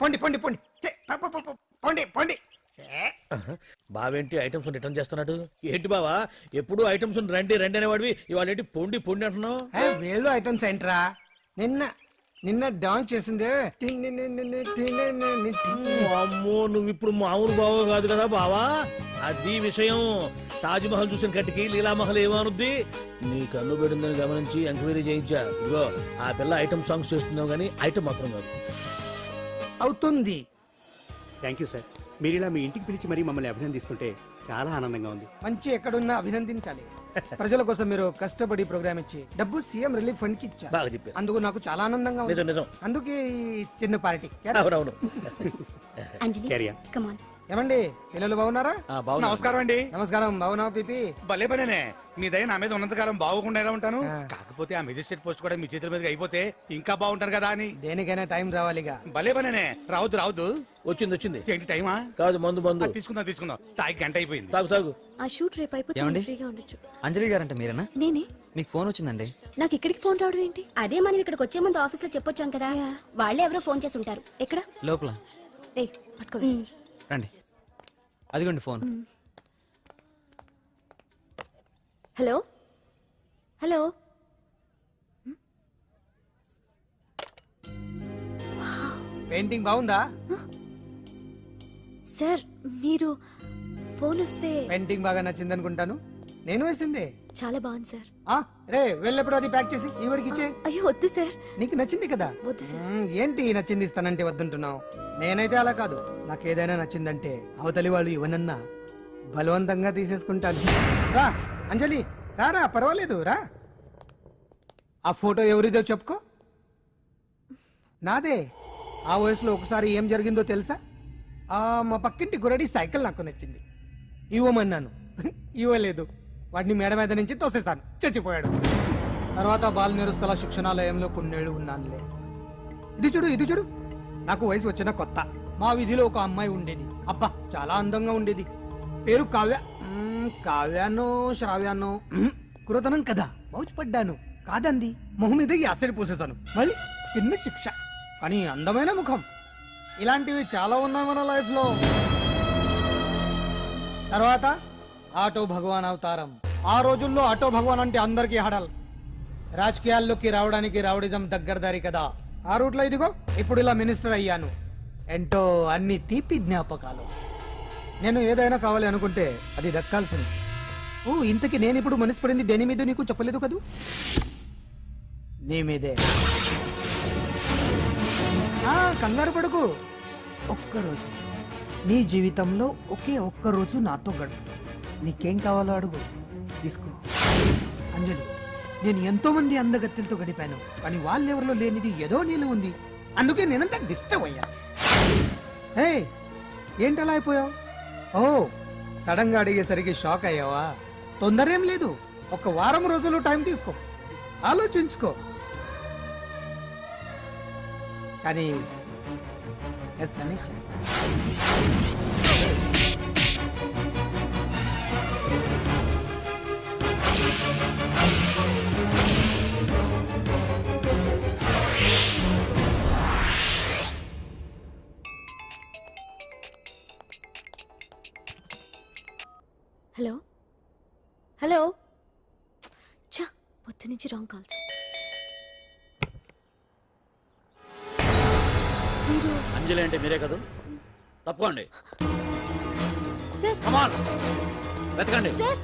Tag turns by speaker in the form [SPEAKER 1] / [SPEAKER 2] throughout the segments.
[SPEAKER 1] పొండి పొండి పొండి పొండి పొండి.
[SPEAKER 2] బావేంటి ఐటమ్స్ రిటర్న్ చేస్తున్నాడు? ఏంటి బావా ఎప్పుడు ఐటమ్స్ రండి రండి అనేవాడివి, ఇవాళ ఏంటి పొండి పొండి అంటున్నావు?
[SPEAKER 1] వేళ్ళు ఐటమ్స్ ఏంట్రా? నిన్న డాన్స్ చేసిందే.
[SPEAKER 2] అమ్మో నువ్వు ఇప్పుడు మామూలు బావ కాదు కదా బావా, అది విషయం. తాజ్ మహల్ చూసిన కట్టికి లీలామహల్ ఏమనుద్ది? నీ కన్ను పెట్టిందని గమనించి ఎంక్వైరీ చేయించా. ఇగో ఆ పిల్ల ఐటమ్ సాంగ్స్ చేస్తున్నావు కానీ ఐటమ్ మాత్రం కాదు.
[SPEAKER 1] అవుతుంది.
[SPEAKER 3] Thank you sir. మీరు ఇలా మీ ఇంటికి పిలిచి మరీ మమ్మల్ని అభినందిస్తుంటే చాలా ఆనందంగా ఉంది.
[SPEAKER 1] మంచి ఎక్కడున్నా అభినందించాలి. ప్రజల కోసం మీరు కష్టపడి ప్రోగ్రామ్ ఇచ్చి డబ్బు సీఎం రిలీఫ్ ఫండ్ కి ఇచ్చారు.
[SPEAKER 2] బాగా చెప్పారు.
[SPEAKER 1] అందుకు నాకు చాలా ఆనందంగా ఉంది.
[SPEAKER 2] నిజం నిజం.
[SPEAKER 1] అందుకే ఈ చిన్న పార్టీ.
[SPEAKER 2] అవునవును.
[SPEAKER 4] అంజలి
[SPEAKER 3] క్యారియా.
[SPEAKER 4] Come on.
[SPEAKER 1] ఏమండి పిల్లలు బాగున్నారా?
[SPEAKER 5] నమస్కారం అండి.
[SPEAKER 1] నమస్కారం. బాగున్నావు పిపి?
[SPEAKER 5] భలే పనేనే. మీ దయ నా మీద ఉన్నంతకాలం బాగోకుండా ఎలా ఉంటాను. కాకపోతే ఆ మెజిస్ట్రేట్ పోస్ట్ కూడా మీ చేతుల మీదకి అయిపోతే ఇంకా బాగుంటాను కదా అని.
[SPEAKER 1] దేనికైనా టైం రావాలిగా.
[SPEAKER 5] భలే పనేనే. రావద్దు రావద్దు.
[SPEAKER 2] వచ్చింది వచ్చింది.
[SPEAKER 5] ఏంటి టైమా?
[SPEAKER 2] కాదు మందు మందు.
[SPEAKER 5] తీసుకుందాం. తాగి గంట అయిపోయింది.
[SPEAKER 2] తాగు తాగు.
[SPEAKER 4] ఆ షూట్ రేపు అయిపోతే ఫ్రీగా ఉండొచ్చు.
[SPEAKER 6] అంజలి గారంటే మీరేనా?
[SPEAKER 4] నేనే.
[SPEAKER 6] మీకు ఫోన్ వచ్చిందండి.
[SPEAKER 4] నాకు ఇక్కడికి ఫోన్ రావడం ఏంటి?
[SPEAKER 7] అదే మనం ఇక్కడికి వచ్చే ముందు ఆఫీస్ లో చెప్పొచ్చాం కదా, వాళ్ళే ఎవరో ఫోన్ చేసి ఉంటారు.
[SPEAKER 4] ఎక్కడ?
[SPEAKER 6] లోపల.
[SPEAKER 4] ఏయ్ పట్టుకో.
[SPEAKER 6] రండి, అదిగోండి ఫోన్.
[SPEAKER 4] Hello hello.
[SPEAKER 1] పెయింటింగ్ బాగుందా?
[SPEAKER 4] సార్ మీరు ఫోన్ వస్తే.
[SPEAKER 1] పెయింటింగ్ బాగా నచ్చింది అనుకుంటాను. నేను వేసిందే.
[SPEAKER 4] చాలా బాగుంది సార్.
[SPEAKER 1] రే వెళ్ళప్పుడు అది ప్యాక్ చేసి ఈవిడికి ఇచ్చే.
[SPEAKER 4] అయ్యో వద్దు సార్.
[SPEAKER 1] నీకు నచ్చింది కదా.
[SPEAKER 4] వద్దు సార్.
[SPEAKER 1] ఏంటి నచ్చింది ఇస్తానంటే వద్దంటున్నావు? నేనైతే అలా కాదు. నాకు ఏదైనా నచ్చిందంటే అవతలి వాళ్ళు ఇవ్వనన్నా బలవంతంగా తీసేసుకుంటాను. రా అంజలి రా, పర్వాలేదు రా. ఆ ఫోటో ఎవరిదో చెప్పుకో. నాదే. ఆ వయసులో ఒకసారి ఏం జరిగిందో తెలుసా? మా పక్కింటి గురడి సైకిల్ నాకు నచ్చింది. ఇవ్వమన్నాను, ఇవ్వలేదు. వాడిని మేడ మీద నుంచి తోసేశాను, చచ్చిపోయాడు. తర్వాత బాల నిరుస్తల శిక్షణాలయంలో కొన్నేళ్లు ఉన్నానులే. ఇది చూడు నాకు వయసు వచ్చిన కొత్త. మా వీధిలో ఒక అమ్మాయి ఉండేది. అబ్బా చాలా అందంగా ఉండేది. పేరు కావ్య. కావ్యానో శ్రావ్యానో కురతనం కదా. మౌచిపడ్డాను. కాదండి, మొహం మీద యాసిడ్ పోసేశాను. మళ్ళీ చిన్న శిక్ష, కానీ అందమైన ముఖం. ఇలాంటివి చాలా ఉన్నాయి మన లైఫ్ లో. తర్వాత ఆటో భగవాన్ అవతారం. ఆ రోజుల్లో ఆటో భగవాన్ అంటే అందరికీ హడల్. రాజకీయాల్లోకి రావడానికి రౌడిజం దగ్గరదారి కదా. ఆ రూట్లో ఇదిగో ఇప్పుడు ఇలా మినిస్టర్ అయ్యాను. ఏంటో అన్ని తీపి జ్ఞాపకాలు. నేను ఏదైనా కావాలి అనుకుంటే అది దక్కాల్సింది. ఇంతకీ నేను ఇప్పుడు మనసు పడింది దేని మీద నీకు చెప్పలేదు కదూ? నీ మీదే. కంగారు పడుకు. ఒక్కరోజు నీ జీవితంలో ఒక్క రోజు నాతో గడుపు. నీకేం కావాలో అడుగు, తీసుకో. అంజలి, నేను ఎంతో మంది అందగత్తెలతో గడిపాను, కానీ వాళ్ళెవరిలో లేనిది ఏదో నీళ్ళు ఉంది. అందుకే నేనంతా డిస్టర్బ్ అయ్యా. హే ఏంటలా అయిపోయావు? సడన్ గా అడిగేసరికి షాక్ అయ్యావా? తొందర ఏం లేదు. ఒక వారం రోజులు టైం తీసుకో, ఆలోచించుకో. కానీ ఎస్ అని చెప్పాను.
[SPEAKER 4] Hello hello. చా పొద్దు నుంచి రాంగ్ కాల్స్.
[SPEAKER 2] అంజలి అంటే మీరే కదా? తప్పుకోండి
[SPEAKER 4] సార్.
[SPEAKER 2] కమ్ ఆన్, వెతకండి.
[SPEAKER 4] Sir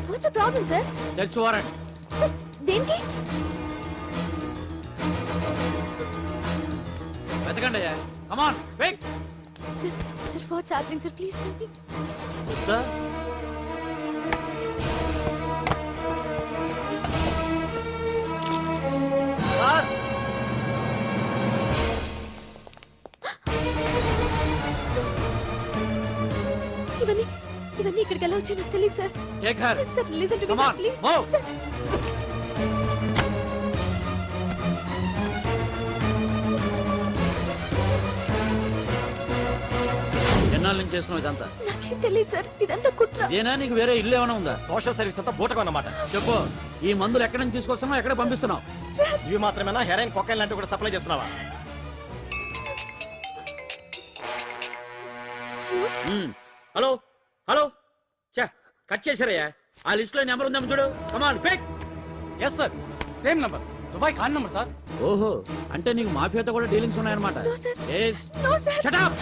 [SPEAKER 4] what's the problem sir?
[SPEAKER 2] Search warrant.
[SPEAKER 4] Sir దేనికి?
[SPEAKER 2] వెతకండి. Come on quick.
[SPEAKER 4] Sir, what's happening, sir? Please tell me.
[SPEAKER 2] వద్దా?
[SPEAKER 4] ఇవన్నీ ఇక్కడికి ఎలా వచ్చాయో నాకు తెలియదు sir. Sir, listen to me, sir, please. Sir.
[SPEAKER 2] ఎన్నాళ్ళ నుంచి చేస్తున్నావు ఇదంతా?
[SPEAKER 4] నాకేం తెలియదు సార్, ఇదంతా కుట్ర.
[SPEAKER 2] ఇదేనా నీకు వేరే ఇల్లు ఏమైనా ఉందా?
[SPEAKER 6] సోషల్ సర్వీస్ అంతా బూటకం అన్నమాట.
[SPEAKER 2] చెప్పు, ఈ మందులు ఎక్కడి నుంచి తీసుకొస్తున్నావు, ఎక్కడ పంపిస్తున్నావు?
[SPEAKER 6] ఇవి మాత్రమేనా? హెరాయిన్, కొకైన్ లాంటివి కూడా సప్లై చేస్తున్నావా?
[SPEAKER 2] హలో హలో చా కట్ చేశారయ్యా ఆ లిస్ట్ లో నెంబర్ ఉందేమో చూడు come on pick.
[SPEAKER 6] Yes sir same number Dubai Khan number sir.
[SPEAKER 2] ఓహో అంటే నీకు మాఫియాతో కూడా డీలింగ్స్ ఉన్నాయన్నమాట.
[SPEAKER 4] No, sir.
[SPEAKER 2] Yes.
[SPEAKER 4] No, sir.
[SPEAKER 2] Shut up.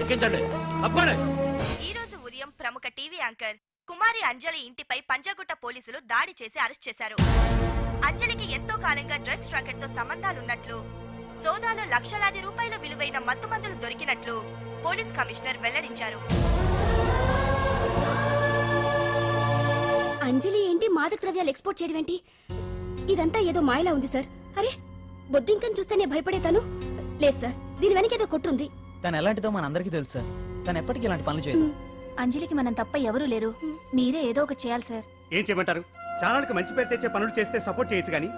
[SPEAKER 2] ఎక్కించండి అబ్బాడే.
[SPEAKER 8] ఈ రోజు ఉదయం ప్రముఖ టీవీ యాంకర్ కుమారి అంజలి ఇంటిపై పంజాగుట్ట పోలీసులు దాడి చేసి అరెస్ట్ చేశారు. అంజలికి ఎంతో కాలంగా డ్రగ్స్ రాకెట్ తో సంబంధాలున్నట్లు, సోదాలో లక్షలాది రూపాయల విలువైన మత్తుమందులు దొరికినట్లు పోలీస్ కమిషనర్ వెల్లడించారు.
[SPEAKER 7] అంజలి ఏంటి మాదక ద్రవ్యాలు ఎక్స్పోర్ట్ చేయడం ఏంటి? ఇదంతా ఏదో మాయలా ఉంది సార్. అరే బొద్దింకని చూస్తేనే భయపడేతాను. లేదు సార్, దీని వెనక ఏదో కొట్టుంది.
[SPEAKER 6] తను ఎలాంటిదో మనందరికీ తెలుసు సార్. తను ఎప్పటికీ ఇలాంటి పనులు చేయదు.
[SPEAKER 4] అంజలికి మనం తప్ప ఎవరూ లేరు. మీరే ఏదో ఒకటి చేయాలి సార్.
[SPEAKER 3] ఏం చేయమంటారు? ఛానల్కి మంచి పేరు తెచ్చే పనులు చేస్తే సపోర్ట్ చేయొచ్చు కానీ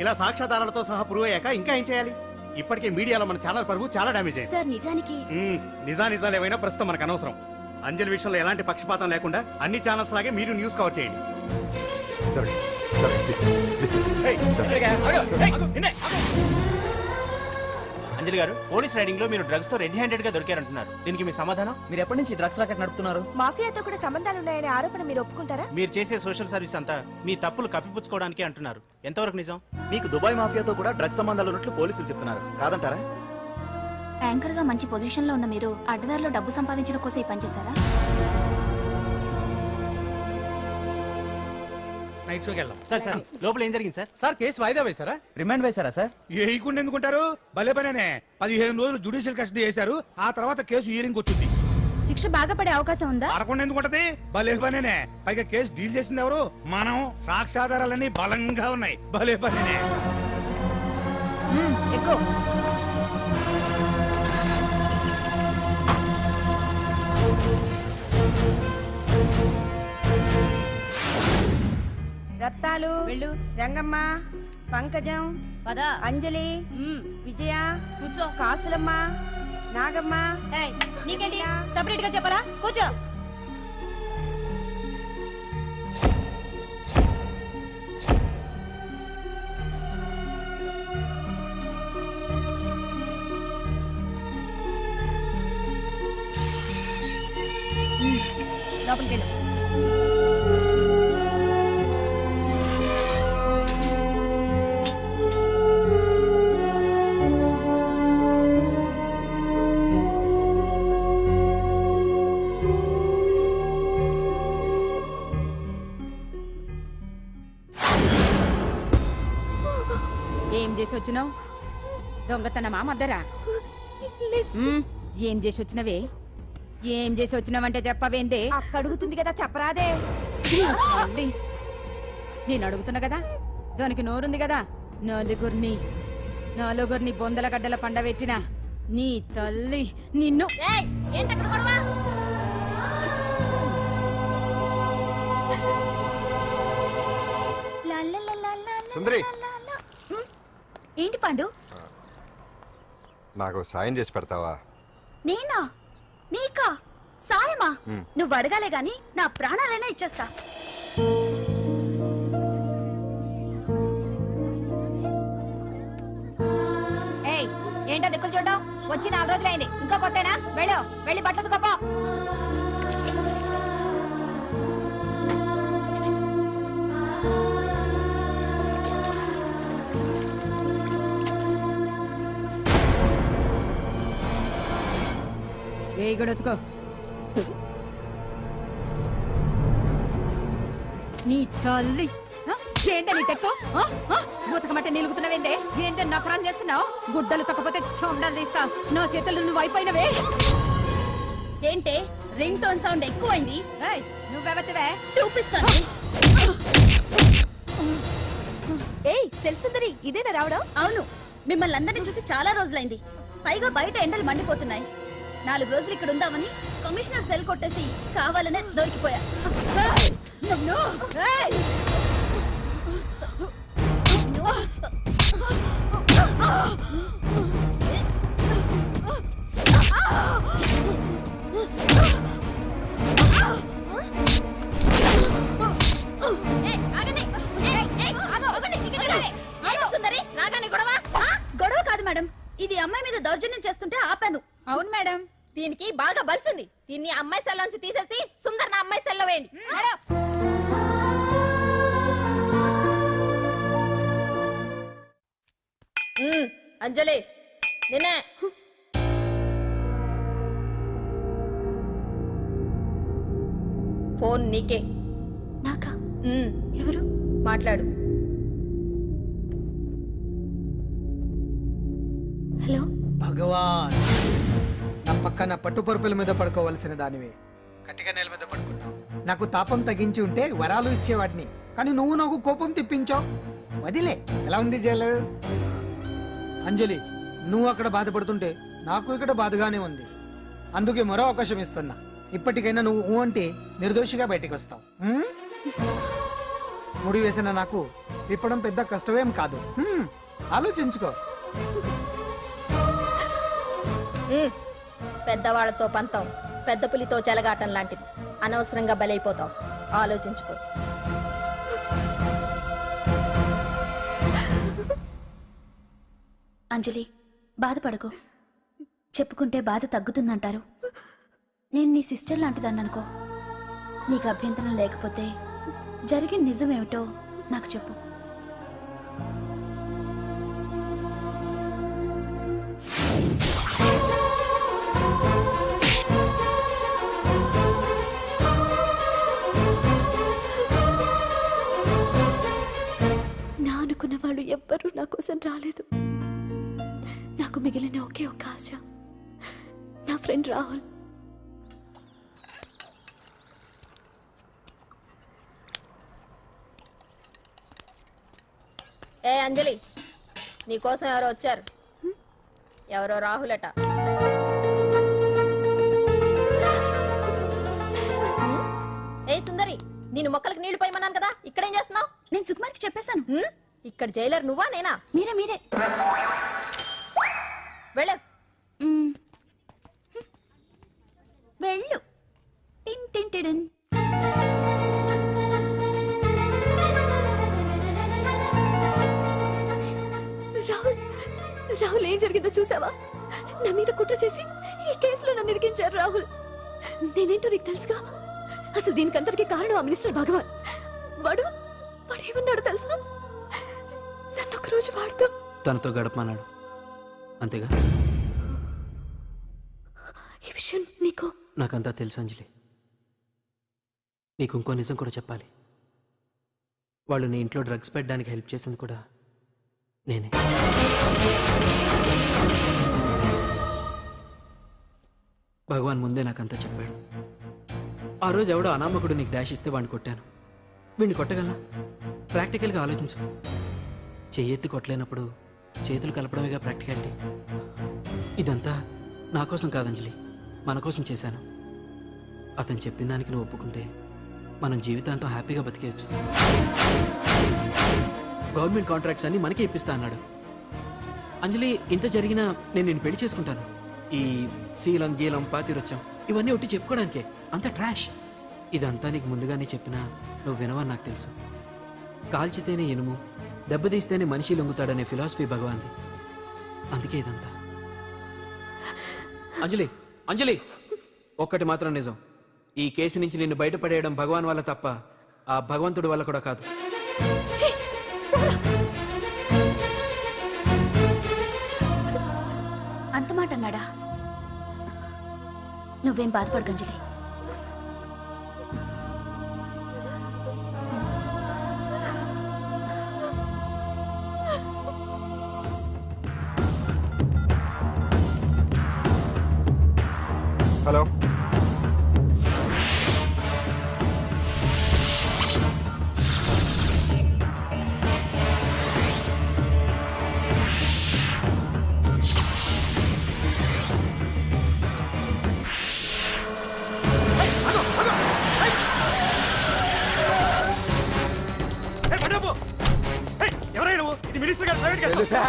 [SPEAKER 3] ఇలా సాక్ష్యాధారాలతో సహా ప్రూవ్ అయ్యాక ఇంకా ఏం చేయాలి? ఇప్పటికే మీడియాలో మన ఛానల్ పరువు చాలా డ్యామేజ్ అయింది.
[SPEAKER 7] సార్ నిజానికి
[SPEAKER 3] నిజాలు ఏమైనా ప్రస్తుతం మనకు అనవసరం. అంజలి విషయంలో ఎలాంటి పక్షపాతం లేకుండా అన్ని ఛానల్స్ లాగే మీరు న్యూస్ కవర్ చేయండి.
[SPEAKER 9] అంజలి గారు, పోలీస్ రైడింగ్ లో మీరు డ్రగ్స్ తో రెడ్ హ్యాండెడ్ గా దొరికారంటున్నారు. దీనికి మీ సమాధానం?
[SPEAKER 6] మీరు ఎప్పటి నుంచి డ్రగ్స్ రాకెట్ నడుపుతున్నారు?
[SPEAKER 8] మాఫియాతో కూడా సంబంధాలున్నాయనే ఆరోపణ మీరు ఒప్పుకుంటారా?
[SPEAKER 9] మీరు చేసే సోషల్ సర్వీస్ అంతా మీ తప్పులు కప్పిపుచ్చుకోవడానికి అంటున్నారు. ఎంతవరకు నిజం?
[SPEAKER 6] మీకు దుబాయ్ మాఫియాతో కూడా డ్రగ్స్ సంబంధాలు ఉన్నట్లు పోలీసులు చెప్తున్నారు. కాదంటారా?
[SPEAKER 4] యాంకర్ గా మంచి పొజిషన్ లో ఉన్న మీరు అడ్డదారిలో డబ్బు సంపాదించడం కోసం ఈ పని చేశారా?
[SPEAKER 5] నైట్ షోకి వెళ్దాం.
[SPEAKER 9] సార్ సార్ లోపల ఏం జరిగింది సార్?
[SPEAKER 6] సార్ కేసు వాయిదా వేశారా? రిమాండ్ వేశారా సార్?
[SPEAKER 5] వేయకుండా ఎందుకుంటారు? భలే పనేనే. 15 రోజులు జుడిషియల్ కస్టడీ చేశారు. ఆ తర్వాత కేసు హియరింగ్ వచ్చింది.
[SPEAKER 8] శిక్ష బాగా పడే అవకాశం ఉందా?
[SPEAKER 5] పడకుండా ఎందుకుంటది? భలే పనేనే. పైగా కేసు డీల్ చేసింది ఎవరు? మనం. సాక్ష్యాధారాలన్నీ బలంగా ఉన్నాయి. భలే పనేనే.
[SPEAKER 8] ఎక్కువ రత్తాలు, రంగమ్మ, పంకజం, అంజలి, విజయ, కూర్చో, కాసులమ్మ, నాగమ్మ. నీకేంటి సపరేట్ గా చెప్పరా? కూర్చో. లోపలికి వెళ్ళు.
[SPEAKER 10] ఏం చేసి వచ్చినావు? దొంగతనమా మద్దరా? ఏం చేసి వచ్చినవే? ఏం చేసి వచ్చినావంటే చెప్పవేందే?
[SPEAKER 8] అక్క అడుగుతుంది కదా, చెప్పరాదే.
[SPEAKER 10] తల్లి, నేను అడుగుతున్నా కదా, దానికి నోరుంది కదా. నలుగురిని బొందల గడ్డల పండబెట్టిన నీ తల్లి నిన్ను.
[SPEAKER 11] సుందరి,
[SPEAKER 8] ఏంటి పండు?
[SPEAKER 11] నాకు సాయం చేసి పెడతావా?
[SPEAKER 8] నేనా? నీకా సాయమా? నువ్వు అడగాలే గాని నా ప్రాణాలైనా ఇచ్చేస్తా.
[SPEAKER 10] ఏయ్, ఏంటో దిక్కులు చూడడం? వచ్చి 4 రోజులైంది, ఇంకా కొత్తేనా? వెళ్ళి బట్టలు కప్ప. ఏ గడొత్తుకో. నీ తల్లి ఏందే నీ టెక్కు? బూతకమంటే నిలుగుతున్నావేందే? ఏందే నఫరాలు చేస్తున్నావు? గుడ్డలు తొక్కపోతే చొండాలు తీస్తా. నా చేతులు నువ్వు అయిపోయినవే.
[SPEAKER 8] ఏంటే రింగ్ టోన్ సౌండ్ ఎక్కువైంది?
[SPEAKER 10] నువ్వెవతివే?
[SPEAKER 8] చూపిస్తాను. ఏయ్ సెల్సుందరి, ఇదేనా రావడం? అవును, మిమ్మల్ని అందరినీ చూసి చాలా రోజులైంది. పైగా బయట ఎండలు మండిపోతున్నాయి. 4 రోజులు ఇక్కడ ఉందామని కమిషనర్ సెల్ కొట్టేసి కావాలనే దొరికిపోయా. గొడవ కాదు
[SPEAKER 10] మేడం ఇది అమ్మాయి మీద దౌర్జన్యం చేస్తుంటే ఆపాను. అవును మేడం, దీనికి బాగా బలిసింది. దీన్ని అమ్మాయి సెల్లోంచి తీసేసి సుందర్ నా అమ్మాయి సెల్లో వేయండి. మేడం అంజలి నిన్నే. ఫోన్ నీకే.
[SPEAKER 7] నాకా? ఎవరు?
[SPEAKER 10] మాట్లాడు.
[SPEAKER 7] హలో.
[SPEAKER 1] భగవాన్, నా పక్కన పట్టుపరుపుల మీద పడుకోవలసిన దానివే గట్టిగా నేల మీద పడుకున్నావు. నాకు తాపం తగ్గించి ఉంటే వరాలు ఇచ్చేవాడిని, కానీ నువ్వు నాకు కోపం తెప్పించావు. వదిలే. ఎలా ఉంది జైలు? అంజలి, నువ్వు అక్కడ బాధపడుతుంటే నాకు ఇక్కడ బాధగానే ఉంది. అందుకే మరో అవకాశం ఇస్తున్నా. ఇప్పటికైనా నువ్వు ఊ అంటే నిర్దోషిగా బయటికి వస్తావు. ముడి వేసిన నాకు విప్పడం పెద్ద కష్టమేం కాదు. ఆలోచించుకో.
[SPEAKER 10] పెద్దవాళ్లతో పంతం పెద్ద పులితో చెలగాటం లాంటిది. అనవసరంగా బలైపోతావు. ఆలోచించుకో.
[SPEAKER 7] అంజలి, బాధపడకు. చెప్పుకుంటే బాధ తగ్గుతుందంటారు. నేను నీ సిస్టర్ లాంటిదాన్ని అనుకో. నీకు అభ్యంతరం లేకపోతే జరిగిన నిజమేమిటో నాకు చెప్పు. నా అనుకున్న వాళ్ళు ఎవ్వరూ నా కోసం రాలేదు. నాకు మిగిలిన ఒకే ఒక ఆశ, నా ఫ్రెండ్ రాహుల్.
[SPEAKER 10] ఏ అంజలి, నీకోసం ఎవరో వచ్చారు. ఎవరో రాహుల్ అట. ఏ సుందరి, నేను మొక్కలకు నీళ్లు పోయమన్నాను కదా, ఇక్కడేం చేస్తున్నావు?
[SPEAKER 7] నేను సుకుమార్కి చెప్పేశాను.
[SPEAKER 10] ఇక్కడ జైలర్ నువ్వా నేనా?
[SPEAKER 7] మీరే.
[SPEAKER 10] వెళ్ళ.
[SPEAKER 7] వెళ్ళు. టిన్ టిన్ టిడిన్. రాహుల్ ఏం జరిగిందో చూసావా? నా మీద కుట్ర చేసి ఈ కేసులో నన్ను ఇరికించారు రాహుల్. నేనేంటో నీకు తెలుసుగా. అసలు దీనికంతటికి కారణం ఆ మినిస్టర్ భగవాన్. వాడు ఏమన్నాడు తెలుసా? నన్ను ఒకరోజు వాడుతూ
[SPEAKER 11] తనతో గడపమన్నాడు, అంతేగా?
[SPEAKER 7] ఈ విషయం నీకు?
[SPEAKER 11] నాకంతా తెలుసు అంజలి. నీకు ఇంకో నిజం కూడా చెప్పాలి. వాళ్ళు నీ ఇంట్లో డ్రగ్స్ పెట్టడానికి హెల్ప్ చేసింది కూడా నేనే. భగవాన్ ముందే నాకంతా చెప్పాడు. ఆ రోజు ఎవడో అనామకుడు నీకు డాష్ ఇస్తే వాడిని కొట్టాను. వీడిని కొట్టగలనా? ప్రాక్టికల్గా ఆలోచించు. చెయ్యెత్తి కొట్టలేనప్పుడు చేతులు కలపడమేగా ప్రాక్టికాలిటీ. ఇదంతా నా కోసం కాదంజలి, మన కోసం చేశాను. అతను చెప్పిన దానికి నువ్వు ఒప్పుకుంటే మనం జీవితాంతం హ్యాపీగా బతికేయచ్చు. గవర్నమెంట్ కాంట్రాక్ట్స్ అన్ని మనకే ఇప్పిస్తా అన్నాడు. అంజలి, ఇంత జరిగినా నేను నిన్ను పెళ్లి చేసుకుంటాను. ఈ శీలం గీలం పాతిరొచ్చాం ఇవన్నీ ఒట్టి చెప్పుకోవడానికే. అంత ట్రాష్. ఇదంతా నీకు ముందుగానే చెప్పినా నువ్వు వినవని నాకు తెలుసు. కాల్చితేనే ఇనుము, దెబ్బతీస్తేనే మనిషి లొంగుతాడనే ఫిలాసఫీ భగవాన్ది. అందుకే ఇదంతా. అంజలి, ఒక్కటి మాత్రం నిజం. ఈ కేసు నుంచి నిన్ను బయటపడేయడం భగవాన్ వల్ల తప్ప ఆ భగవంతుడి వల్ల కూడా కాదు.
[SPEAKER 7] అంత మాట అన్నాడా? నువ్వేం బాధపడకు అంజలి.
[SPEAKER 12] హలో.
[SPEAKER 3] ఎవరైనా నువ్వు? ఇది మినిస్టర్ గారు ప్రైవేట్ కేసు.
[SPEAKER 12] తెలుసా?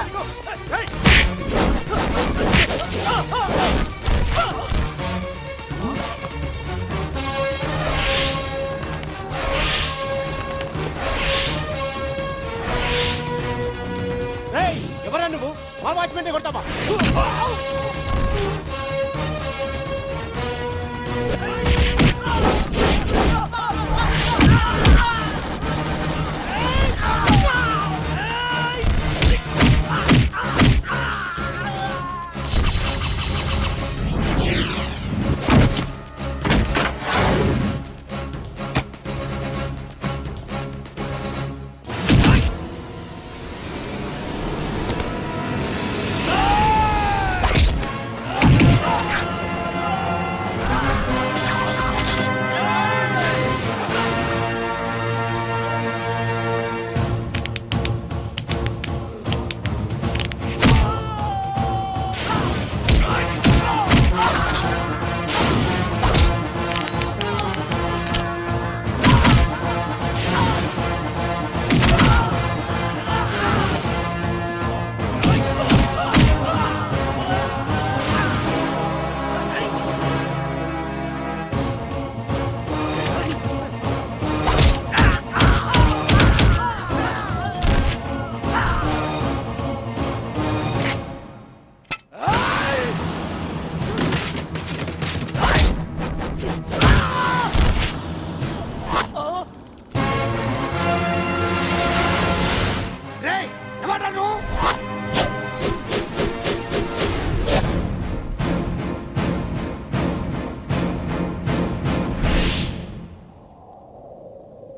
[SPEAKER 3] ఏయ్! ఎవరా నువ్వు? మా వాచ్మెన్ కొడతావా?
[SPEAKER 1] రేయ్, ఎవడ్రా నువ్వు?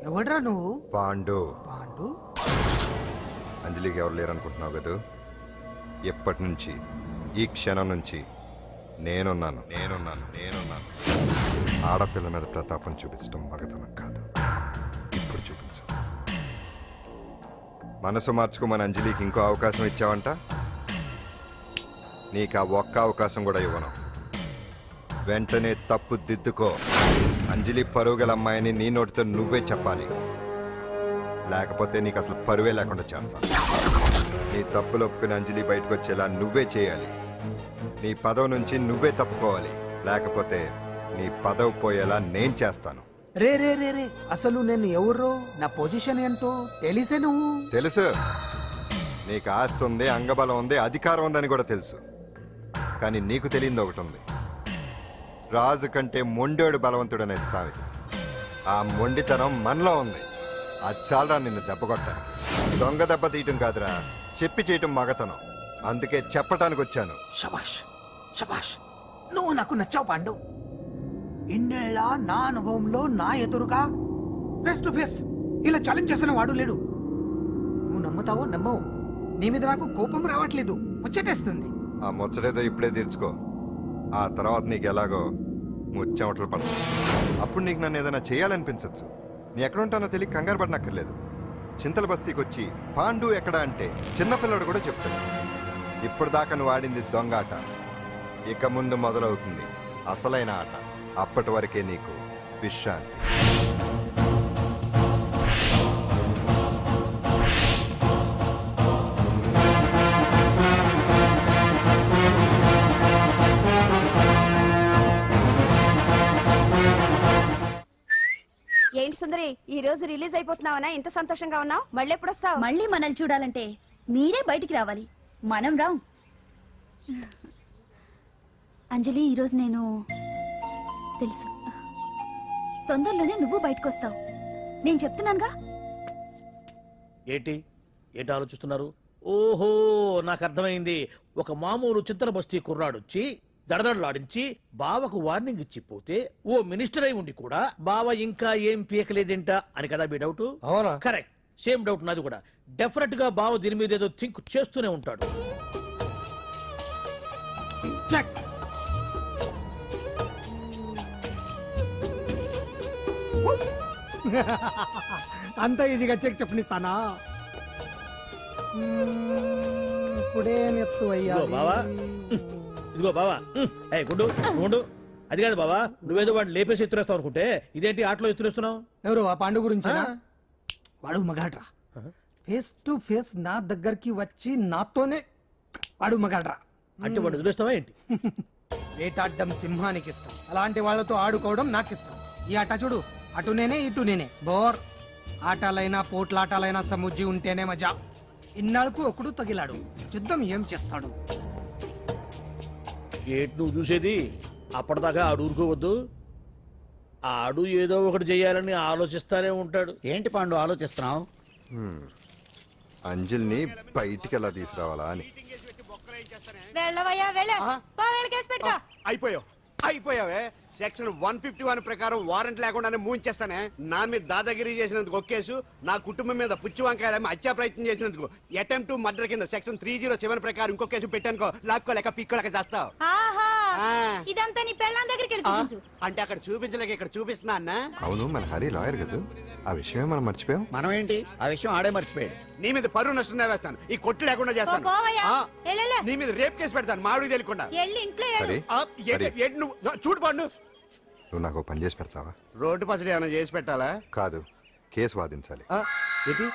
[SPEAKER 1] ఎవడ్రా నువ్వు?
[SPEAKER 12] పాండు.
[SPEAKER 1] పాండు?
[SPEAKER 12] అంజలికి ఎవరు లేరనుకుంటున్నావు కదా? ఎప్పటి నుంచి, ఈ క్షణం నుంచి నేనున్నాను. ఆడపిల్ల మీద ప్రతాపం చూపించడం మగతనం కాదు. ఇప్పుడు చూపించు. మనసు మార్చుకోమని అంజలికి ఇంకో అవకాశం ఇచ్చావంట. నీకు ఆ ఒక్క అవకాశం కూడా ఇవ్వను. వెంటనే తప్పు దిద్దుకో. అంజలి పరువుగల అమ్మాయిని నీ నోటితో నువ్వే చెప్పాలి, లేకపోతే నీకు అసలు పరువే లేకుండా చేస్తాను. నీ తప్పులు ఒప్పుకుని అంజలి బయటకు వచ్చేలా నువ్వే చేయాలి. నీ పదవి నుంచి నువ్వే తప్పుకోవాలి, లేకపోతే నీ పదవి పోయేలా నేను చేస్తాను.
[SPEAKER 1] రే రే రే రే అసలు నేను ఎవరో, నా పొజిషన్ ఏంటో తెలిసే నువ్వు.
[SPEAKER 12] తెలుసు, నీకు ఆస్తి ఉంది, అంగబలం ఉంది, అధికారం ఉందని కూడా తెలుసు. కానీ నీకు తెలియంది ఒకటి ఉంది. రాజు కంటే మొండోడు బలవంతుడనే సామెత. ఆ మొండితనం మనలో ఉంది. అది చాలరా నిన్ను దెబ్బకొట్టాను. దొంగ దెబ్బ తీయటం కాదురా, చెప్పి చేయటం మగతనం. అందుకే చెప్పటానికి వచ్చాను.
[SPEAKER 1] శబాష్ శబాష్, నువ్వు నాకు నచ్చావు పాండు. ఇన్నేళ్ళ నా అనుభవంలో నా ఎదురుగా ఫేస్ టు ఫేస్ ఇలా ఛాలెంజ్ చేసిన వాడు లేడు. నువ్వు నమ్ముతావో నమ్మవు, నీ మీద నాకు కోపం రావట్లేదు, ముచ్చటేస్తుంది.
[SPEAKER 12] ఆ ముచ్చటేదో ఇప్పుడే తీర్చుకో. ఆ తర్వాత నీకు ఎలాగో ముచ్చెమటలు పడతాయి. అప్పుడు నీకు నన్ను ఏదైనా చేయాలనిపించచ్చు. నీ ఎక్కడుంటానో తెలియ కంగారు పడనక్కర్లేదు. చింతల బస్తీకి వచ్చి పాండు ఎక్కడా అంటే చిన్నపిల్లడు కూడా చెప్తాడు. ఇప్పుడు దాకా నువ్వు ఆడింది దొంగ ఆట, ఇక ముందు మొదలవుతుంది అసలైన ఆట. అప్పటి వరకే నీకు విశ్రాంతి.
[SPEAKER 8] ఏంటి సుందరి, ఈ రోజు రిలీజ్ అయిపోతున్నావనా? ఇంత సంతోషంగా ఉన్నావు? మళ్ళీ ఎప్పుడు వస్తావు?
[SPEAKER 7] మళ్ళీ మనల్ని చూడాలంటే మీరే బయటికి రావాలి, మనం రాం. అంజలి, ఈరోజు నేను తెలుసు, తొందరలోనే నువ్వు బయటకు వస్తావు. నేను చెప్తున్నానుగా.
[SPEAKER 2] ఏంటి ఏంటి ఆలోచిస్తున్నారు? ఓహో, నాకు అర్థమైంది. ఒక మామూలు చింతల బస్తీ కుర్రాడొచ్చి దడదడలాడించి బావకు వార్నింగ్ ఇచ్చిపోతే ఓ మినిస్టర్ అయి ఉండి కూడా బావ ఇంకా ఏం పీకలేదేంట అని కదా మీ డౌట్?
[SPEAKER 1] అవునా?
[SPEAKER 2] కరెక్ట్, సేమ్ డౌట్ నాది కూడా. డెఫినెట్ గా బావ దీని మీద ఏదో థింక్ చేస్తూనే ఉంటాడు.
[SPEAKER 1] చెక్. అంత ఈజీగా చెక్ చెప్పనిస్తానా? ఇప్పుడే నెత్తు అయ్యా.
[SPEAKER 2] ఇదిగో బావా, ఇదిగో బావా. ఏ గుడ్డు ఉండు. అది కాదు బావా, నువ్వేదో వాడిని లేపేసి ఎత్తురేస్తావు అనుకుంటే ఇదేంటి ఆటలో ఎత్తురేస్తున్నావు?
[SPEAKER 1] ఎవరు ఆ పాండు గురించి? వాడు మగాడ్రా. ఫేస్ టు ఫేస్ నా దగ్గరికి వచ్చి నాతోనే వాడు మగాడ్రా.
[SPEAKER 2] అంటే వాడు వదిలేస్తావా ఏంటి?
[SPEAKER 1] వేటాడ్డం సింహానికి ఇష్టం, అలాంటి వాళ్ళతో ఆడుకోవడం నాకు ఇష్టం. ఈ ఆట చూడు, అటు నేనే ఇటు నేనే. బోర్. ఆటలైనా పోట్లాటలైనా సముజ్జి ఉంటేనే మజా. ఇన్నాళ్ళకు ఒకడు తగిలాడు, యుద్ధం ఏం చేస్తాడు?
[SPEAKER 2] ఏటి నువ్వు చూసేది? అప్పటిదాకా ఆడు ఊరుకోవద్దు. ఆడు ఏదో ఒకటి చేయాలని ఆలోచిస్తానే ఉంటాడు.
[SPEAKER 3] ఏంటి పాండు ఆలోచిస్తున్నావు?
[SPEAKER 12] అంజలిని బయటికి ఎలా తీసుకురావాలా అని.
[SPEAKER 3] అయిపోయావే. సెక్షన్ 151 ప్రకారం వారెంట్ లేకుండానే మూయించేస్తానే. నా మీద దాదాగిరి చేసినందుకు ఒక కేసు, నా కుటుంబం మీద పుచ్చి వంకాయలు హత్యా ప్రయత్నం చేసినందుకు అటెంప్ట్ టు మర్డర్ కింద సెక్షన్ 307 ప్రకారం ఇంకో కేసు పెట్టానుకో, లాక్కోలేక పిక్కోలేక చేస్తావు.
[SPEAKER 7] ఇదంతా నీ పెళ్ళాం దగ్గరికి
[SPEAKER 3] అంటే అక్కడ చూపించలేక ఇక్కడ చూపిస్తున్నా అన్న.
[SPEAKER 12] అవును, మన హరి లాయర్ కదా, ఆ విషయమే మనం మర్చిపోయాం.
[SPEAKER 3] మనం ఏంటి ఆ విషయం ఆడే మర్చిపోయాడు. నీ మీద పరువు నష్టం వేస్తాను, ఈ కొట్టు లేకుండా చేస్తాను. నీ మీద రేప్ కేసు పెడతాను మామిడి తెలియకుండా.
[SPEAKER 12] హరి, హరి,
[SPEAKER 3] నువ్వు చూడు పండు,
[SPEAKER 12] నువ్వు నాకు ఓ పని చేసి పెడతావా?
[SPEAKER 3] రోడ్డు పచ్చడి ఏమైనా చేసి పెట్టాలా?
[SPEAKER 12] కాదు, కేసు వాదించాలి.
[SPEAKER 3] ఏంటి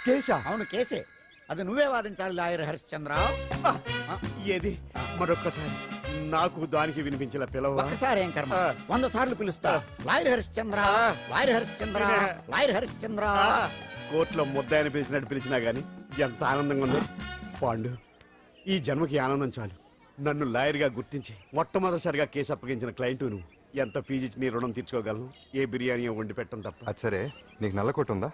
[SPEAKER 3] కేసా? అవును కేసే, అది నువ్వే వాదించాలి లాయర్ హరిశ్చంద్ర. ఏది మరొక్కసారి నాకు దానికి వినిపించిన పిలవ.
[SPEAKER 13] ఒక్కసారి ఏం కర్మ, 100 సార్లు పిలుస్తా. Lawyer Harishchandra, lawyer Harishchandra, lawyer Harishchandra.
[SPEAKER 3] కోర్టులో ముద్దాయని పిలిచినట్టు పిలిచినా గానీ ఎంత ఆనందంగా ఉంది పాండు. ఈ జన్మకి ఆనందం చాలు. నన్ను లాయర్గా గుర్తించి మొట్టమొదటిసారిగా కేసు అప్పగించిన క్లయింట్ నువ్వు. ఎంత ఫీజు ఇచ్చి నీ రుణం తీర్చుకోగలను? ఏ బిర్యానీ వండి పెట్టడం తప్ప.
[SPEAKER 12] అది సరే, నీకు నల్ల కొట్టు ఉందా?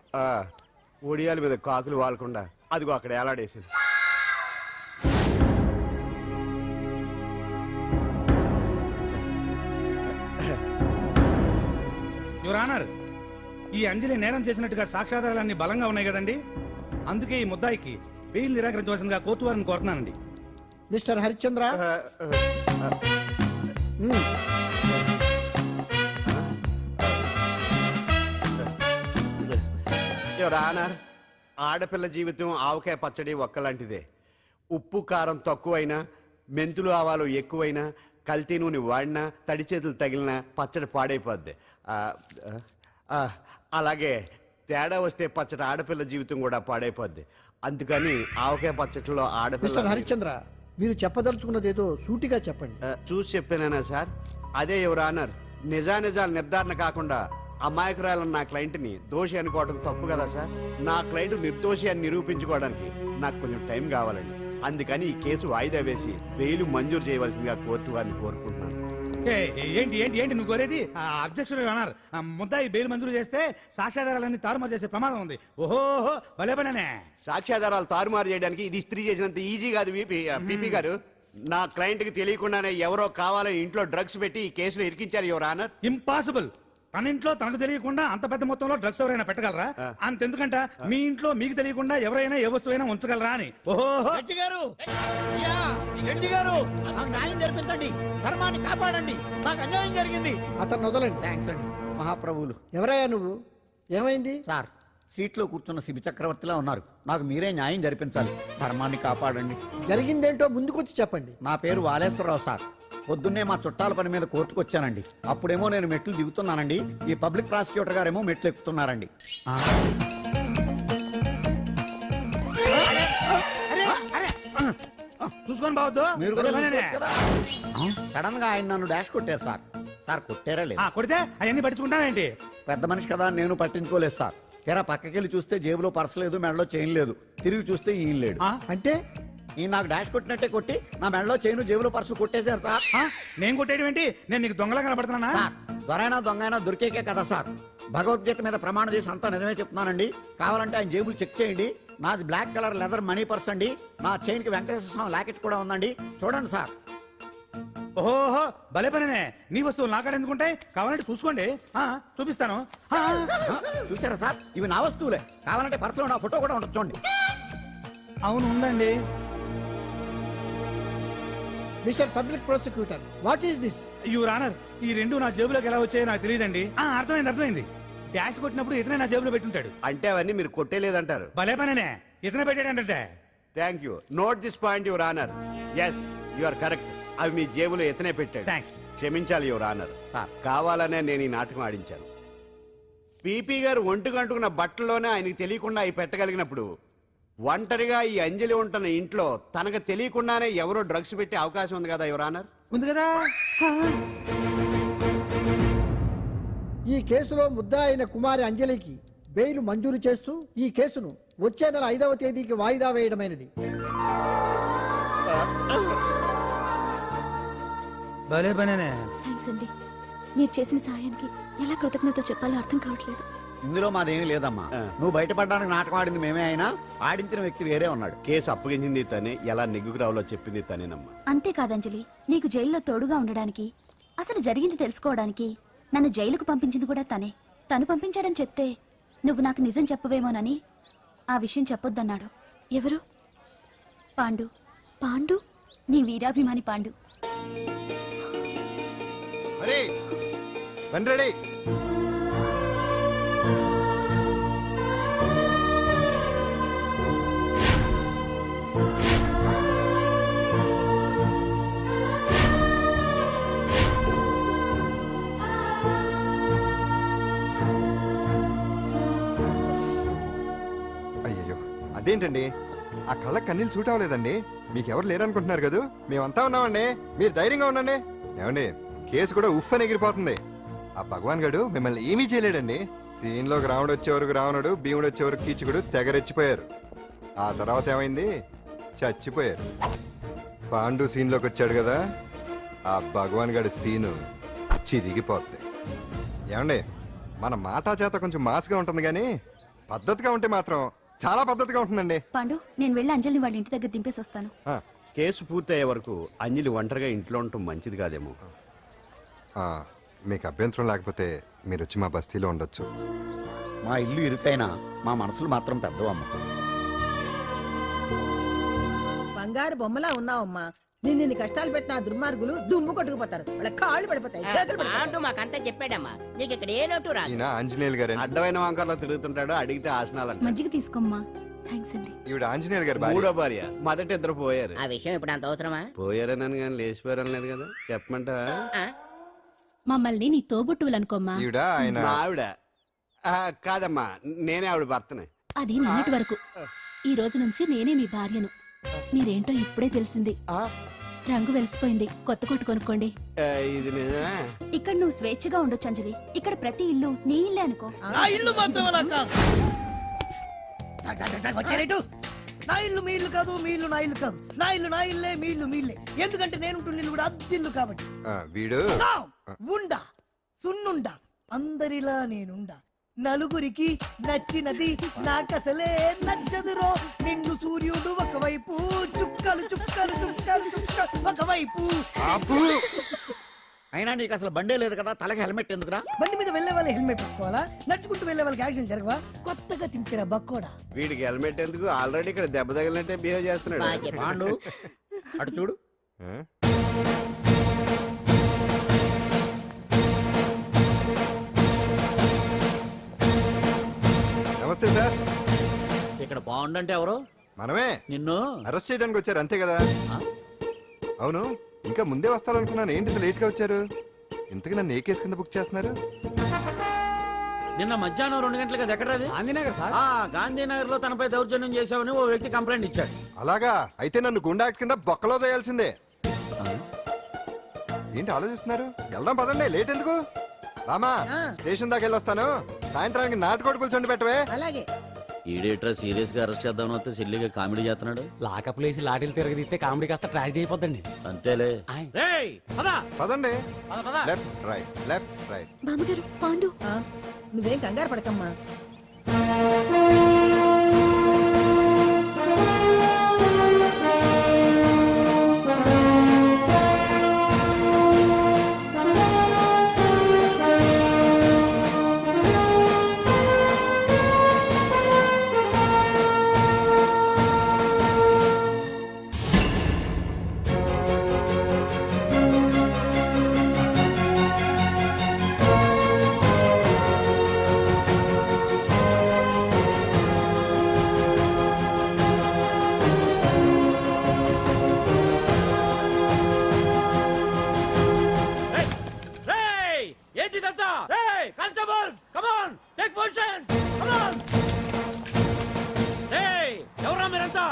[SPEAKER 3] ఒడియాల మీద కాకులు వాలకుండా అదిగో అక్కడ ఏలాడేసింది.
[SPEAKER 5] యువర్ ఆనర్, ఈ అంజలి నేరం చేసినట్టుగా సాక్ష్యాధారాలన్నీ బలంగా ఉన్నాయి కదండి. అందుకే ఈ ముద్దాయికి బెయిల్ నిరాకరించవలసిందిగా కోర్టు వారిని కోరుతున్నానండి.
[SPEAKER 13] మిస్టర్ హరిశ్చంద్ర,
[SPEAKER 3] యువర్ ఆనర్, ఆడపిల్ల జీవితం ఆవకాయ పచ్చడి ఒక్కలాంటిదే. ఉప్పు కారం తక్కువైనా, మెంతులు ఆవాలు ఎక్కువైనా, కల్తీ నూనె వాడినా, తడి చేతులు తగిలినా పచ్చడి పాడైపోద్ది. అలాగే తేడా వస్తే పచ్చడి ఆడపిల్ల జీవితం కూడా పాడైపోద్ది. అందుకని ఆవకాయ పచ్చడిలో
[SPEAKER 13] మిస్టర్
[SPEAKER 3] ఆడపిల్ల.
[SPEAKER 13] హరిశ్చంద్ర, మీరు చెప్పదలుచుకున్నది ఏదో సూటిగా చెప్పండి.
[SPEAKER 3] చూసి చెప్పానా సార్? అదే యువర్ ఆనర్, నిజానిజాలు నిర్ధారణ కాకుండా అమాయకురాలన్న నా క్లయింట్ని దోషి అనుకోవడం తప్పు కదా సార్? నా క్లయింట్ నిర్దోషి అని నిరూపించుకోవడానికి నాకు కొంచెం టైం కావాలండి. అందుకని ఈ కేసు వాయిదా వేసి బెయిల్ మంజూరు చేయవలసిందిగా కోర్టు వారిని కోరుకుంటున్నాను.
[SPEAKER 5] ఏంటి ఏంటి ఏంటి నువ్వు కోరేది? అబ్జెక్షన్ యువర్ ఆనర్, ముద్దాయి బెయిల్ మంజూరు చేస్తే సాక్ష్యాధారాలన్నీ తారుమారు చేసే ప్రమాదం ఉంది. ఓహో, భలే పనేనే.
[SPEAKER 3] సాక్ష్యాధారాలు తారుమారు చేయడానికి ఇది ఇస్త్రీ చేసినంత ఈజీ కాదు పీపీ గారు. నా క్లయింట్ కి తెలియకుండానే ఎవరో కావాలని ఇంట్లో డ్రగ్స్ పెట్టి ఈ కేసులో ఇరికించారు యువర్ ఆనర్.
[SPEAKER 5] ఇంపాసిబుల్. తన ఇంట్లో తనకు తెలియకుండా అంత పెద్ద మొత్తంలో డ్రగ్స్ ఎవరైనా పెట్టగలరా? అంతెందుకంట మీ ఇంట్లో మీకు తెలియకుండా ఎవరైనా ఏ వస్తువైనా ఉంచగలరా అని. ఓహో,
[SPEAKER 13] నాకు న్యాయం జరిపించండి, ధర్మాన్ని కాపాడండి, నాకు అన్యాయం జరిగింది. అతను వదలండి.
[SPEAKER 3] థ్యాంక్స్ అండి మహాప్రభువులు.
[SPEAKER 13] ఎవరయ్యా నువ్వు? ఏమైంది?
[SPEAKER 3] సార్, సీట్లో కూర్చున్న శిబి చక్రవర్తిలా ఉన్నారు. నాకు మీరే న్యాయం జరిపించాలి, ధర్మాన్ని కాపాడండి.
[SPEAKER 13] జరిగిందేంటో ముందుకొచ్చి చెప్పండి.
[SPEAKER 3] నా పేరు వాలేశ్వరరావు సార్. పొద్దున్నే మా చుట్టాల పని మీద కోర్టుకు వచ్చానండి. అప్పుడేమో నేను మెట్లు దిగుతున్నానండి, ఈ పబ్లిక్ ప్రాసిక్యూటర్ గారేమో మెట్లు ఎక్కుతున్నారండి.
[SPEAKER 5] చూసుకొని బావద్దు.
[SPEAKER 3] మీరు కూడా చూసుకోవచ్చు కదా. సడన్ గా ఆయన నన్ను డాష్ కొట్టారు సార్. సార్ కొట్టారా లేదు?
[SPEAKER 5] కొడితే అవన్నీ పట్టించుకుంటావేంటి?
[SPEAKER 3] పెద్ద మనిషి కదా నేను పట్టించుకోలేదు సార్. తెరా పక్కకెళ్ళి చూస్తే జేబులో పర్స్ లేదు, మెడలో చైన్ లేదు. తిరిగి చూస్తే ఈయన లేడు.
[SPEAKER 13] అంటే
[SPEAKER 3] ఈయన నాకు డాష్ కొట్టినట్టే కొట్టి నా మెడలో చైన్ జేబులో పర్సు కొట్టేశారు సార్.
[SPEAKER 5] నేను కొట్టేయడం ఏంటి? నేను నీకు దొంగలా కనబడుతున్నా?
[SPEAKER 3] సార్, దొరైనా దొంగైనా దొరికేకే కదా సార్. భగవద్గీత మీద ప్రమాణం చేసి అంతా నిజమే చెప్తున్నానండి. కావాలంటే ఆయన జేబులు చెక్ చేయండి. నాది black colour leather money purse అండి. నా చైన్ కి వెంకటేశ్వర స్వామి లాకెట్ కూడా ఉందండి. చూడండి సార్.
[SPEAKER 5] ఓహో, భలే పనేనే. నీ వస్తువులు నాకాడ ఎందుకుంటాయి? కావాలంటే చూసుకోండి, చూపిస్తాను.
[SPEAKER 3] చూసారా సార్, ఇవి నా వస్తువులే. కావాలంటే పర్సులో నా ఫోటో కూడా ఉండొచ్చు చూడండి.
[SPEAKER 5] అవును, ఉందండి.
[SPEAKER 13] Mister public prosecutor, what is this?
[SPEAKER 5] Your honour, ఈ రెండు నా జేబులోకి ఎలా వచ్చాయో నాకు తెలియదండి. అర్థమైంది. డాష్ కొట్టినప్పుడు ఇతనే నా జేబులో పెట్టుంటాడు.
[SPEAKER 3] అంటే అవన్నీ మీరు కొట్టేలేదంటారు?
[SPEAKER 5] భలే పనేనే, ఇతనే పెట్టాడంటే.
[SPEAKER 3] Thank you. Note this point your honour. Yes, you are correct. అవి మీ జేబులో ఎత్తనే పెట్టాడు.
[SPEAKER 5] థ్యాంక్స్.
[SPEAKER 3] క్షమించాలి యువర్ ఆనర్. సార్, కావాలనే నేను ఈ నాటకం ఆడించాను. పీపీ గారు ఒంటికంటుకున్న బట్టల్లోనే ఆయనకి తెలియకుండా అవి పెట్టగలిగినప్పుడు, ఒంటరిగా ఈ అంజలి ఉంటున్న ఇంట్లో తనకు తెలియకుండానే ఎవరో డ్రగ్స్ పెట్టే అవకాశం ఉంది కదా యువర్ ఆనర్?
[SPEAKER 5] ఉంది కదా.
[SPEAKER 13] ఈ కేసులో ముద్దా అయిన కుమారి అంజలికి బెయిల్ మంజూరు చేస్తూ ఈ కేసును వచ్చే నెల 5వ తేదీకి వాయిదా వేయడమైనది.
[SPEAKER 5] భలే పనేనే.
[SPEAKER 7] థ్యాంక్స్ అండి. మీరు చేసిన సహాయానికి ఎలా కృతజ్ఞతలు చెప్పాలో అర్థం కావట్లేదు.
[SPEAKER 3] ఇందులో మాదేమీ లేదమ్మా. నువ్వు బయటపడడానికి నాటకం ఆడింది మేమే అయినా ఆడించిన వ్యక్తి వేరే ఉన్నాడు. కేసు అప్పగించింది తనే, ఎలా నెగ్గుకు రావాలో చెప్పింది తనేనమ్మా.
[SPEAKER 7] అంతేకాదు అంజలి, నీకు జైల్లో తోడుగా ఉండడానికి, అసలు జరిగింది తెలుసుకోవడానికి నన్ను జైలుకు పంపించింది కూడా తనే. తను పంపించాడని చెప్తే నువ్వు నాకు నిజం చెప్పవేమోనని ఆ విషయం చెప్పొద్దన్నాడు. ఎవరు? పాండు. పాండు, నీ వీరాభిమాని పాండు.
[SPEAKER 12] అరే రండి. అయ్యయ్యో, అదేంటండి ఆ కళ్ళ కన్నీళ్ళు సూట్ అవ్వలేదండి. మీకెవరు లేరనుకుంటున్నారు కదా, మేమంతా ఉన్నామండి. మీరు ధైర్యంగా ఉండండి. ఏమండి, కేసు కూడా ఉఫ్ అని ఎగిరిపోతుంది. ఆ భగవాన్ గడు మిమ్మల్ని ఏమీ చేయలేడండి. సీన్లోకి రావణుడు వచ్చే వరకు రావణుడు, భీముడు వచ్చే వరకు కీచుకుడు తెగరెచ్చిపోయారు. ఆ తర్వాత ఏమైంది? చచ్చిపోయారు. పాండు సీన్లోకి వచ్చాడు కదా, ఆ భగవాన్ గడి సీను చిరిగిపోద్ది. ఏమండి, మన మాటా చేత కొంచెం మాస్గా ఉంటుంది కానీ పద్ధతిగా ఉంటే మాత్రం చాలా పద్ధతిగా ఉంటుందండి.
[SPEAKER 7] పాండు, నేను వెళ్ళి అంజలిని వాళ్ళ ఇంటి దగ్గర దింపేసి వస్తాను.
[SPEAKER 3] కేసు పూర్తయ్యే వరకు అంజలి ఒంటరిగా ఇంట్లో ఉండటం మంచిది కాదేమో.
[SPEAKER 12] మీకు అభ్యంతరం లేకపోతే మీరు వచ్చి మా బస్తీలో ఉండొచ్చు.
[SPEAKER 3] మా ఇల్లు ఇరుకైనా మా మనసులు మాత్రం పెద్దవమ్మ.
[SPEAKER 10] బంగారు బొమ్మలా ఉన్నావమ్మా. నిన్ను కష్టాలు పెట్టిన ఆ దుర్మార్గులు దుమ్ము కొట్టుకుపోతారు. వాళ్ళ కాళ్ళు పడిపోతాయి, చేతులు పడిపోతాయి.
[SPEAKER 8] మాకంతా చెప్పాడమ్మా, నీకు ఇక్కడ ఏ లోటు రాదు.
[SPEAKER 12] ఈయన ఆంజనేయులు గారు.
[SPEAKER 3] అడ్డమైన వంకర్లో తిరుగుతుంటాడు, అడిగితే ఆసనాలు.
[SPEAKER 7] మజ్జిగ తీసుకోమ్మా. థ్యాంక్స్ అండి.
[SPEAKER 12] ఈవిడ ఆంజనేయులు గారు భార్య.
[SPEAKER 3] మూడో భార్య. మొదట ఇద్దరు పోయారు.
[SPEAKER 8] ఆ విషయం ఇప్పుడు అంత అవసరమా?
[SPEAKER 3] పోయారనని కానీ లేచిపోయారని లేదు కదా, చెప్పమంటా?
[SPEAKER 10] మమ్మల్ని నీ తోబుట్టువులనుకోమ్మా.
[SPEAKER 12] ఈవిడ ఆయన
[SPEAKER 3] మా ఆవిడ. కాదమ్మా, నేనే ఆవిడ భర్తనే.
[SPEAKER 10] అది నిన్నటి వరకు. ఈ రోజు నుంచి నేనే మీ భార్యను. మీరేంటో ఇప్పుడే తెలిసింది. రంగు వెలిసిపోయింది, కొత్త కొట్టు కొనుక్కోండి.
[SPEAKER 3] ఇది నిజమే.
[SPEAKER 7] ఇక్కడ నువ్వు స్వేచ్ఛగా ఉండొచ్చు అంజలి. ఇక్కడ ప్రతి ఇల్లు నీ ఇల్లే అనుకో.
[SPEAKER 2] నా ఇల్లు మాత్రం అలా కాదు.
[SPEAKER 1] నా ఇల్లు మీ ఇల్లు కాదు, మీ ఇల్లు నా ఇల్లు కాదు. నా ఇల్లు నా ఇల్లే, మీ ఇల్లు మీ ఇల్లే. ఎందుకంటే నేను ఇల్లు కూడా అద్దిల్లు కాబట్టి.
[SPEAKER 12] వీడు
[SPEAKER 1] ఉండా సున్నుండా అందరిలా నేనుండా. నలుగురికి నచ్చినది నాకసలే నచ్చదురో. నిన్ను సూర్యుడు ఒకవైపు, చుక్కలు చుక్కలు చుక్కలు చుక్కలు ఒకవైపు.
[SPEAKER 3] అయినా నీకు అసలు బండే లేదు కదా, తలకి హెల్మెట్ ఎందుకురా?
[SPEAKER 1] బండి మీద వెళ్లే వాళ్ళ హెల్మెట్ పెట్టుకోవాలా? నడుచుకుంటూ వెళ్లే వాళ్ళకి యాక్సిడెంట్ జరగవా? కొత్తగా తింటారా బక్కోడా?
[SPEAKER 3] వీడికి హెల్మెట్ ఎందుకు? ఆల్రెడీ ఇక్కడ దెబ్బ తగిలినట్టే బిహేవ్ చేస్తున్నాడు. పాండు అటు చూడు.
[SPEAKER 12] నమస్తే సార్.
[SPEAKER 2] ఇక్కడ బాగుండంటే ఎవరు?
[SPEAKER 12] మనమే.
[SPEAKER 2] నిన్ను
[SPEAKER 12] అరెస్ట్ చేయడానికి వచ్చారు అంతే కదా? అవును, ఇంకా ముందే వస్తారనుకున్నాను. ఏంటి ఇంత లేట్ గా వచ్చారు? ఇంతకు నన్ను ఏ కేసు కింద బుక్ చేస్తున్నారు?
[SPEAKER 2] నిన్న మధ్యాహ్నం 2 గంటలకు అది ఎక్కడది? గాంధీనగర్ లో తనపై దౌర్జన్యం చేశావని ఓ వ్యక్తి కంప్లైంట్ ఇచ్చాడు.
[SPEAKER 12] అలాగా? అయితే నన్ను గుండా యాక్ట్ కింద బొక్కలో చేయాల్సిందే. ఏంటి ఆలోచిస్తున్నారు? వెళ్దాం పదండి, లేట్ ఎందుకు? రామా, స్టేషన్ దాకా వెళ్ళొస్తాను. సాయంత్రానికి నాటుకోడి పులుసు వండి పెట్టవే.
[SPEAKER 10] అలాగే.
[SPEAKER 2] ఈడేట్రా సీరియస్ గా అరెస్ట్ చేద్దాం వస్తే సిల్లిగా కామెడీ చేస్తున్నాడు.
[SPEAKER 11] లాకప్ లేసి లాఠీలు తిరగదీస్తే కామెడీ కాస్త ట్రాజడీ అయిపోద్దండి.
[SPEAKER 2] అంతేలే.
[SPEAKER 12] పదండి. Left right, left right.
[SPEAKER 7] బామ్మగారు, పాండు.
[SPEAKER 10] నువ్వేం కంగారు పడకమ్మా.
[SPEAKER 2] ఏంటిదంతా? Constables, come on, take position, come on. ఎవరా మీరంతా?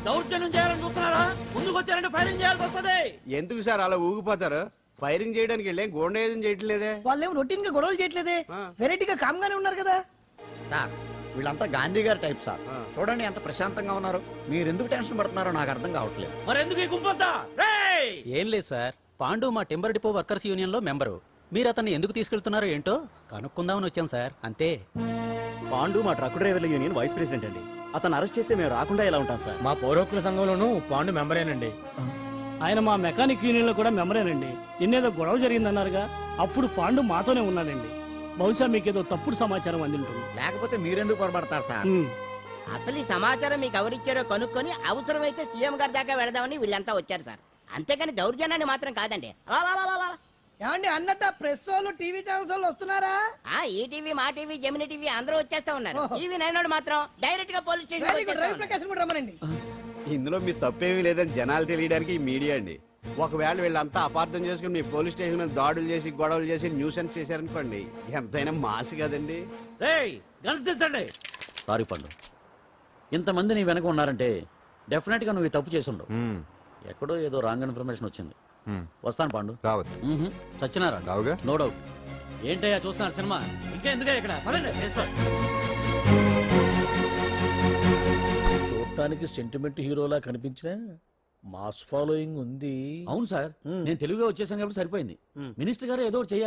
[SPEAKER 2] దౌర్జన్యం చేయాలని చూస్తున్నారా? ముందుకు వచ్చారంటే ఫైరింగ్ చేయాల్సి వస్తుంది.
[SPEAKER 3] ఎందుకు సార్ అలా ఊగిపోతారు? ఫైరింగ్ చేయడానికి వెళ్ళే గోండేజం చేయట్లేదే.
[SPEAKER 1] వాళ్ళేమో రొటీన్ గా గొడవలు చేయట్లేదే, వెరైటీగా కామ్ గానే ఉన్నారు కదా.
[SPEAKER 3] సార్ వీళ్ళంతా గాంధీ గారి టైప్ సార్. చూడండి ఎంత ప్రశాంతంగా ఉన్నారు. మీరు ఎందుకు టెన్షన్ పడుతున్నారో నాకు అర్థం కావట్లేదు.
[SPEAKER 2] మరి ఎందుకు ఈ గుంపంతా?
[SPEAKER 6] ఏం లేదు సార్,
[SPEAKER 11] పాండు మా టింబర్ డిపో వర్కర్స్ యూనియన్లో మెంబరు. మీరు అతన్ని ఎందుకు తీసుకెళ్తున్నారో ఏంటో కనుక్కుందామని వచ్చాం సార్, అంతే.
[SPEAKER 6] పాండు మా ట్రక్ డ్రైవర్ల యూనియన్ వైస్ ప్రెసిడెంట్ అండి. అతను అరెస్ట్ చేస్తే మేము రాకుండా ఎలా ఉంటాం సార్?
[SPEAKER 2] మా పౌరోక్ల సంఘంలోనూ పాండు మెంబరేనండి. ఆయన మా మెకానిక్ యూనియన్ లో కూడా మెంబరేనండి. నిన్నేదో గొడవ జరిగిందన్నారుగా, అప్పుడు పాండు మాతోనే ఉన్నాడండి. బహుశా మీకేదో తప్పుడు సమాచారం అందింటుంది.
[SPEAKER 3] లేకపోతే మీరెందుకు పొరపడతారు సార్?
[SPEAKER 14] అసలు ఈ సమాచారం మీకు ఎవరిచ్చారో కనుక్కొని అవసరమైతే సీఎం గారి దాకా వెళదామని వీళ్ళంతా వచ్చారు సార్. అంతేగాని దౌర్జన్యాన్ని మాత్రం కాదండి.
[SPEAKER 13] ఏమండి అన్నట్టు ప్రెస్ వాళ్ళు టీవీ ఛానల్స్ వాళ్ళు వస్తున్నారా?
[SPEAKER 14] ఈ టీవీ, మా టీవీ, జమిని టీవీ అందరూ వచ్చేస్తా ఉన్నారు. టీవీ నైన్ మాత్రం డైరెక్ట్ గా పోలీస్ స్టేషన్
[SPEAKER 13] కూడా రమ్మనండి.
[SPEAKER 3] ఇందులో మీ తప్పేమీ లేదని జనాలు తెలియడానికి ఈ మీడియా అండి. ఒకవేళ వీళ్ళంతా అపార్థం చేసుకుని మీ పోలీస్ స్టేషన్ మీద దాడులు చేసి గొడవలు చేసి న్యూసెన్స్ చేశారనుకోండి, ఎంతైనా మాసి కదండి.
[SPEAKER 2] సారీ పండు, ఇంతమంది నీ వెనక ఉన్నారంటే డెఫినెట్ గా నువ్వు ఈ తప్పు చేసి ఉండవు. ఎక్కడో ఏదో రాంగ్ ఇన్ఫర్మేషన్ వచ్చింది. వస్తాను పాండు.
[SPEAKER 12] రావద్దు.
[SPEAKER 2] చచ్చినారా?
[SPEAKER 12] రావుగా.
[SPEAKER 2] No doubt. ఏంటయ్యా చూస్తున్నారు సినిమా? ఇంకా ఎందుకే ఇక్కడ? చూడటానికి సెంటిమెంట్ హీరోలా కనిపించిన మాస్ ఫాలోయింగ్ ఉంది. అవును సార్, నేను తెలుగుగా వచ్చేసాను కాబట్టి సరిపోయింది. మినిస్టర్ గారు ఏదో ఒకటి చేయాలి.